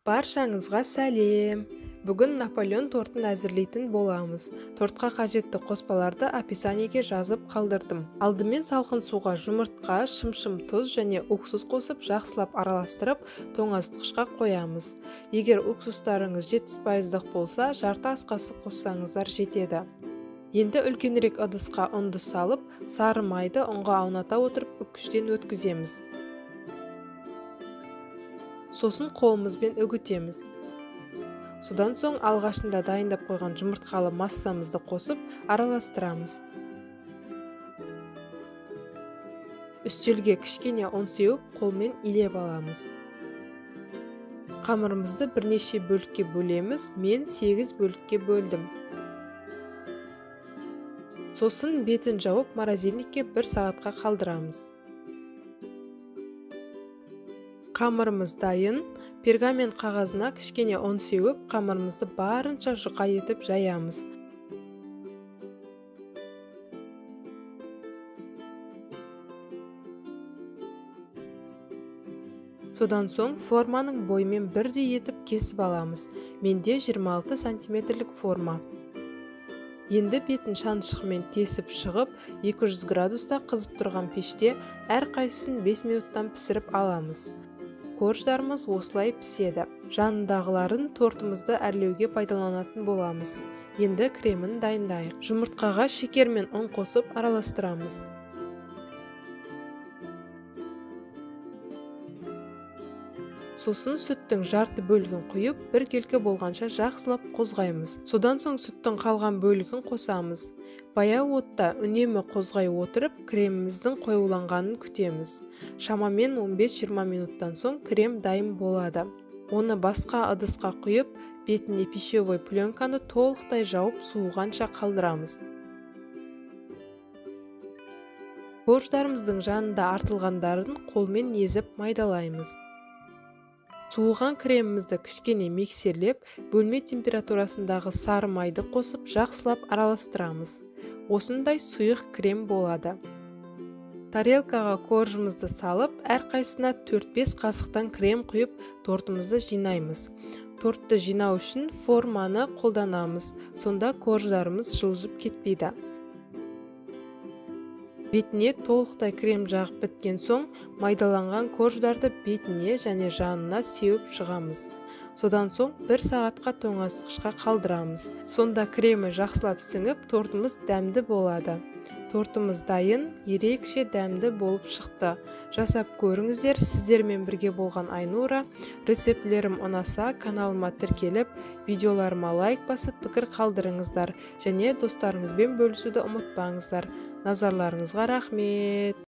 Баршаңызға сәлем! Бүгін Наполеон тортын әзірлейтін боламыз. Тортқа қажетті қоспаларды описаниеге жазып қалдырдым. Алдымен салқын суға жұмыртқа, шымшым тұз және уксус қосып, жақсылап араластырып, тоңазытқышқа қоямыз. Егер уксустарыңыз 70% болса, жарты ас қасық қоссаңыздар жетеді. Енді үлкенірек ыдысқа ұнды салып, сары майды ұнға ауната отырып үккіштен өткіземіз. Сосын қолымызбен үгітеміз. Содан соң алғашында дайындап қойған жұмыртқалы массамызды қосып, араластырамыз. Үстелге кішкене ұн сеуіп, қолмен илеп аламыз. Қамырымызды бірнеше бөлікке бөлеміз, мен 8 бөлікке бөлдім. Сосын бетін жауып, морозильникке 1 сағатқа қалдырамыз. Қамырымыз дайын. Пергамент қағазына кішкене ұн сеуіп, қамырымызды барынша жұқа етіп жаямыз. Содан соң форманың бойымен бірдей етіп кесіп аламыз. Менде 26 сантиметрлік форма. Енді бетін шанышқымен тесіп шығып, 200 градуста қызып тұрған пеште әр қайсысын 5 минуттан пісіріп аламыз. Корждарымыз осылай піседі. Жанындағыларын тортымызды әрлеуге пайдаланатын боламыз. Енді кремін дайындайық. Жұмыртқаға шекер мен ұн қосып араластырамыз. Сосын сүттің жарты бөлігін құйып, бір келкі болғанша жақсылап қозғаймыз. Содан соң сүттің қалған бөлігін қосамыз. Баяу отта үнемі қозғай отырып, креміміздің қоюланғанын күтеміз. Шамамен 15-20 минуттан соң крем дайын болады. Оны басқа ыдысқа құйып, бетіне пищевой пленканы толықтай жауып суығанша қалдырамыз. Корждарымыздың жанында артылғандарын қолмен езіп майдалаймыз. Суыған кремімізді кішкене миксерлеп, бөлме температурасындағы сары майды қосып, жақсылап араластырамыз. Осындай сұйық крем болады. Тарелкаға коржымызды салып, әрқайсына 4-5 қасықтан крем құйып, тортымызды жинаймыз. Тортты жинау үшін форманы қолданамыз, сонда корждарымыз жылжып кетпейді. Бетіне толықтай крем жағып біткен соң, майдаланған корждарды бетіне және жанына сеуіп шығамыз. Содан соң 1 сағатқа тоңазытқышқа қалдырамыз. Сонда кремі жақсылап сіңіп, тортымыз дәмді болады. Тортымыз дайын, ерекше дәмді болып шықты. Жасап көріңіздер. Сіздермен бірге болған Айнура. Рецептлерім ұнаса, каналыма тіркеліп, видеоларыма лайк басып, пікір қалдырыңыздар. Және достарыңызбен бөлісуді ұмытпаңыздар. Назарларыңызға рахмет.